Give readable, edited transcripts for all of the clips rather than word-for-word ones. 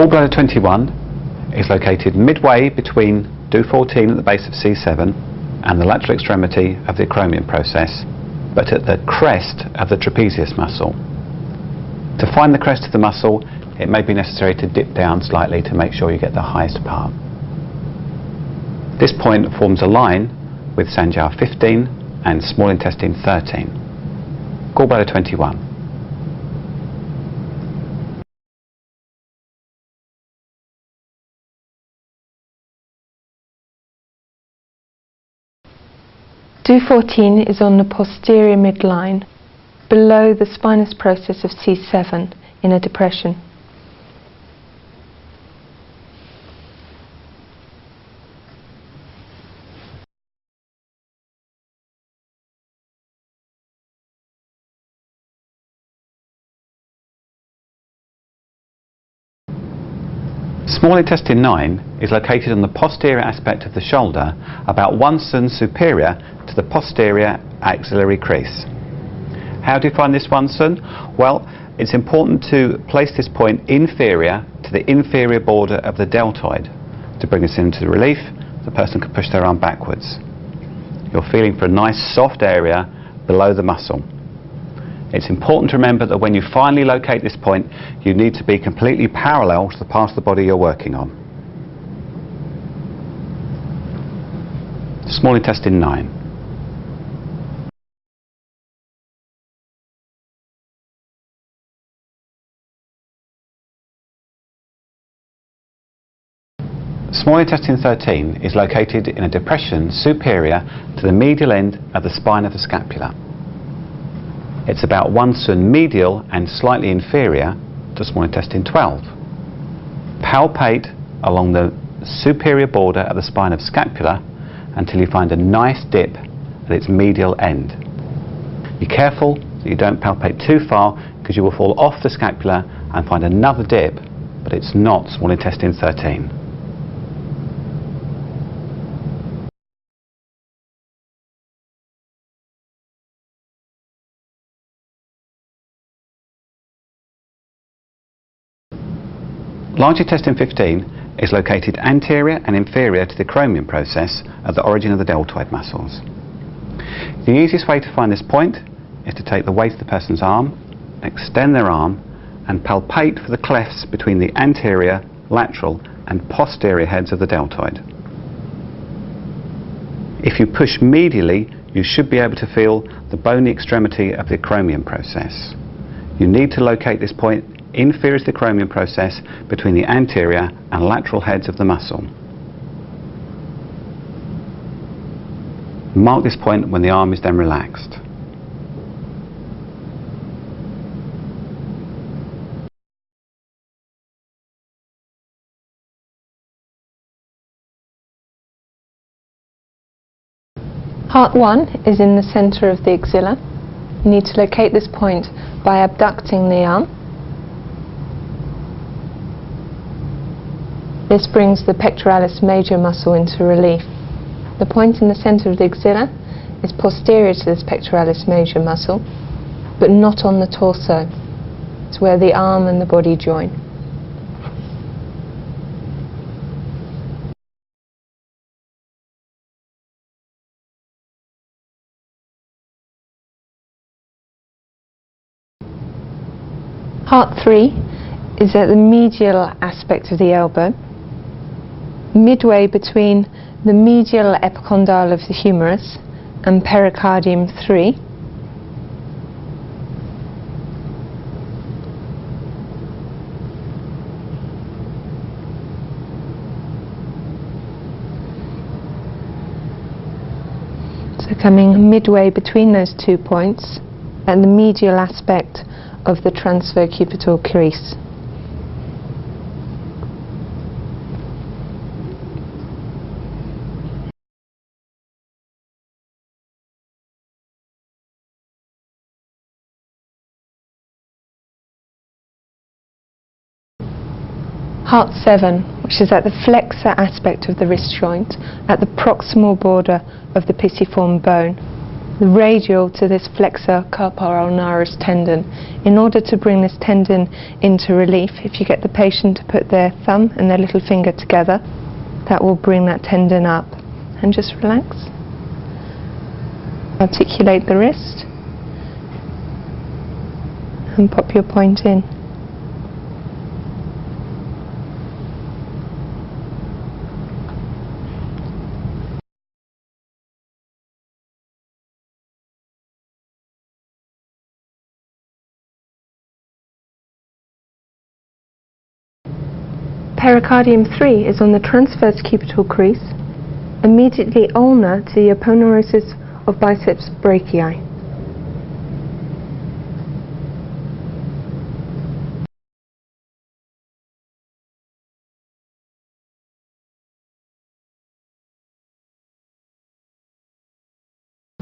Gallbladder 21 is located midway between Do14 at the base of C7 and the lateral extremity of the acromion process, but at the crest of the trapezius muscle. To find the crest of the muscle, it may be necessary to dip down slightly to make sure you get the highest part. This point forms a line with Sanjar 15 and small intestine 13. Gallbladder 21. Do14 is on the posterior midline, below the spinous process of C7 in a depression. Small intestine 9 is located on the posterior aspect of the shoulder, about 1 cm superior to the posterior axillary crease. How do you find this 1 cm? Well, it's important to place this point inferior to the inferior border of the deltoid. To bring this into relief, the person can push their arm backwards. You're feeling for a nice soft area below the muscle. It's important to remember that when you finally locate this point, you need to be completely parallel to the part of the body you're working on. Small intestine 9. Small intestine 13 is located in a depression superior to the medial end of the spine of the scapula. It's about 1 cm medial and slightly inferior to small intestine 12. Palpate along the superior border of the spine of scapula until you find a nice dip at its medial end. Be careful that you don't palpate too far, because you will fall off the scapula and find another dip, but it's not small intestine 13. Large intestine 15 is located anterior and inferior to the acromion process at the origin of the deltoid muscles. The easiest way to find this point is to take the weight of the person's arm, extend their arm, and palpate for the clefts between the anterior, lateral and posterior heads of the deltoid. If you push medially, you should be able to feel the bony extremity of the acromion process. You need to locate this point inferior to the acromion process between the anterior and lateral heads of the muscle. Mark this point when the arm is then relaxed. Heart 1 is in the centre of the axilla. You need to locate this point by abducting the arm. This brings the pectoralis major muscle into relief. The point in the centre of the axilla is posterior to this pectoralis major muscle, but not on the torso. It's where the arm and the body join. Heart 3 is at the medial aspect of the elbow, midway between the medial epicondyle of the humerus and Pericardium 3. So coming midway between those 2 points at the medial aspect of the transverse cubital crease. Heart 7, which is at the flexor aspect of the wrist joint, at the proximal border of the pisiform bone. radial to this flexor carpal ulnaris tendon. In order to bring this tendon into relief, if you get the patient to put their thumb and their little finger together, that will bring that tendon up. And just relax. Articulate the wrist and pop your point in. Pericardium 3 is on the transverse cubital crease, immediately ulnar to the aponeurosis of biceps brachii.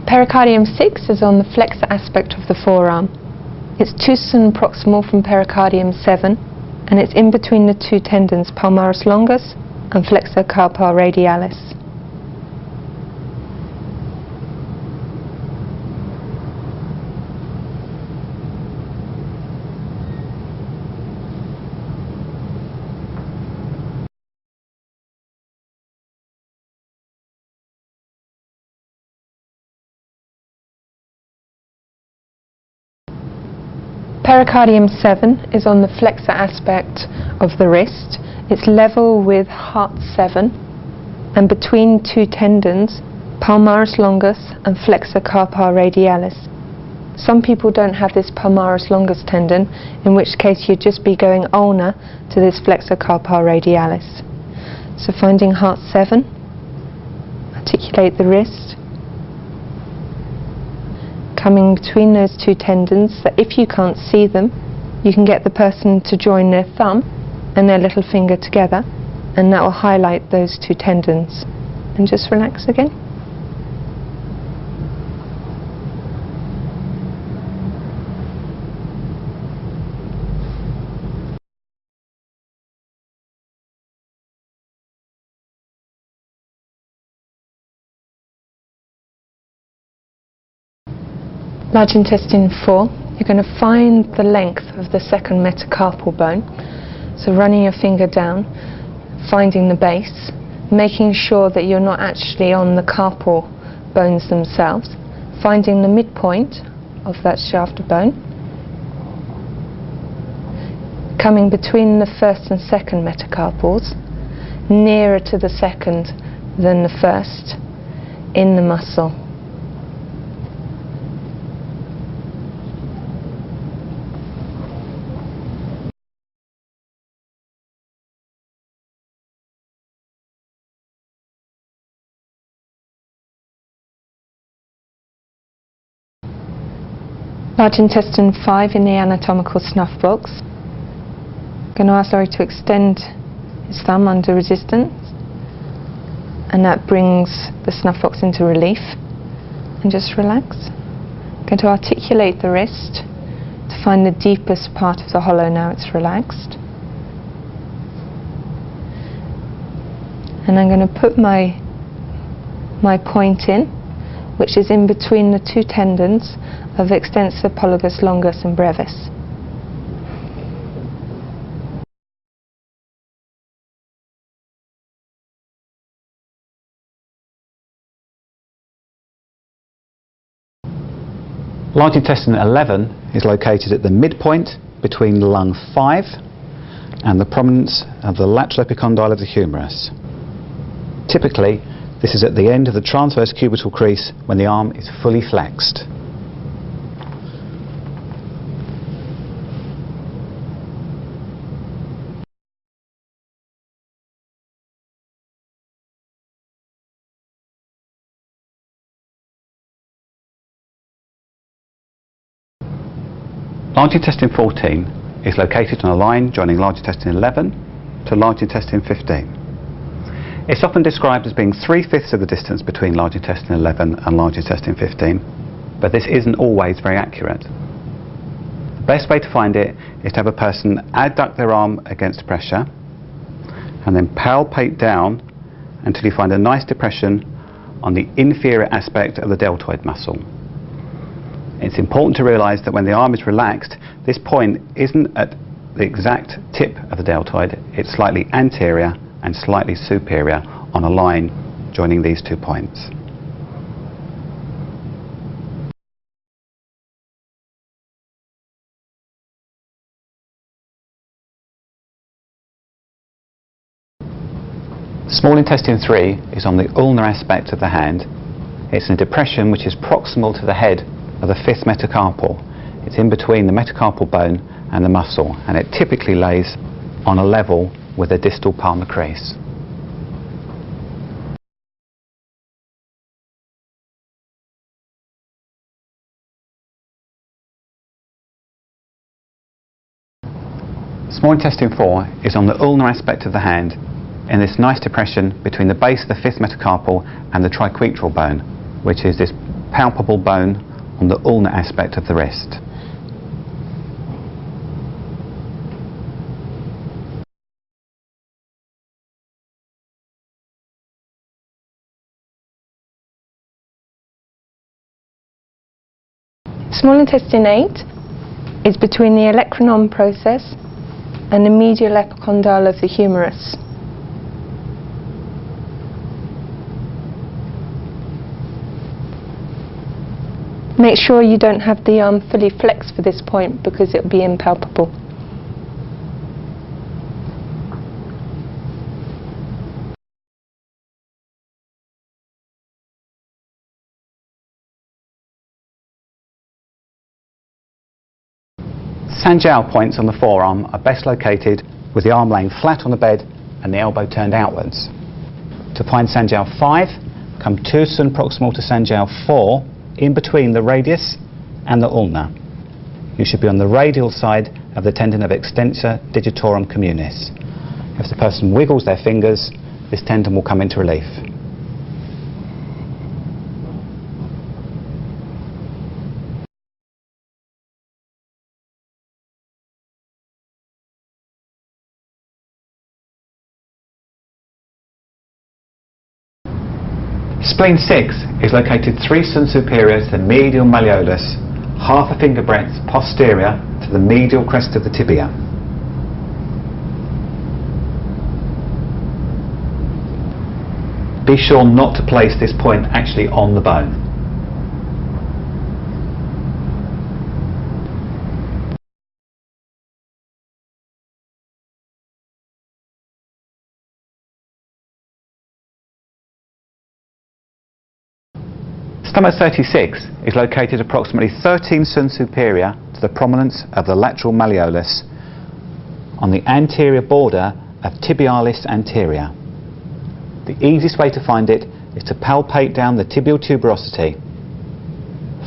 Pericardium 6 is on the flexor aspect of the forearm. It's tussen proximal from pericardium 7, and it's in between the two tendons palmaris longus and flexor carpal radialis. Pericardium 7 is on the flexor aspect of the wrist. It's level with heart 7 and between two tendons, palmaris longus and flexor carpal radialis. Some people don't have this palmaris longus tendon, in which case you'd just be going ulnar to this flexor carpal radialis. So finding heart 7, articulate the wrist, coming between those two tendons, that if you can't see them, you can get the person to join their thumb and their little finger together, and that will highlight those two tendons. And just relax again. Large intestine 4, you're going to find the length of the second metacarpal bone. So running your finger down, finding the base, making sure that you're not actually on the carpal bones themselves, finding the midpoint of that shaft of bone, coming between the first and second metacarpals, nearer to the second than the first in the muscle. Large intestine 5 in the anatomical snuff box. I'm going to ask Laurie to extend his thumb under resistance, and that brings the snuff box into relief. And just relax. I'm going to articulate the wrist to find the deepest part of the hollow now it's relaxed. And I'm going to put my point in, which is in between the two tendons of extensor pollicis longus and brevis. Large intestine 11 is located at the midpoint between lung 5 and the prominence of the lateral epicondyle of the humerus. Typically, this is at the end of the transverse cubital crease when the arm is fully flexed. Large intestine 14 is located on a line joining large intestine 11 to large intestine 15. It's often described as being 3/5 of the distance between large intestine 11 and large intestine 15, but this isn't always very accurate. The best way to find it is to have a person adduct their arm against pressure and then palpate down until you find a nice depression on the inferior aspect of the deltoid muscle. It's important to realise that when the arm is relaxed, this point isn't at the exact tip of the deltoid, it's slightly anterior and slightly superior on a line joining these 2 points. Small intestine 3 is on the ulnar aspect of the hand. It's in a depression which is proximal to the head of the 5th metacarpal. It's in between the metacarpal bone and the muscle, and it typically lays on a level with the distal palmar crease. Small intestine 4 is on the ulnar aspect of the hand in this nice depression between the base of the 5th metacarpal and the triquetral bone, which is this palpable bone on the ulnar aspect of the wrist. Small intestine 8 is between the olecranon process and the medial epicondyle of the humerus. Make sure you don't have the arm fully flexed for this point because it will be impalpable. Sanjiao points on the forearm are best located with the arm laying flat on the bed and the elbow turned outwards. To find Sanjiao 5, come 2 sun proximal to Sanjiao 4, in between the radius and the ulna. You should be on the radial side of the tendon of extensor digitorum communis. If the person wiggles their fingers, this tendon will come into relief. Spleen 6 is located 3 sun superior to the medial malleolus, half a finger breadth posterior to the medial crest of the tibia. Be sure not to place this point actually on the bone. Stomach 36 is located approximately 13 sun superior to the prominence of the lateral malleolus on the anterior border of tibialis anterior. The easiest way to find it is to palpate down the tibial tuberosity.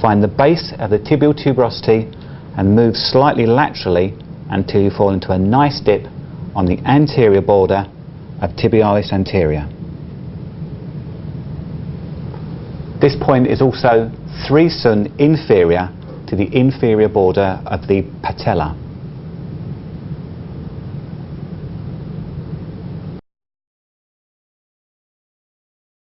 Find the base of the tibial tuberosity and move slightly laterally until you fall into a nice dip on the anterior border of tibialis anterior. This point is also 3 sun inferior to the inferior border of the patella.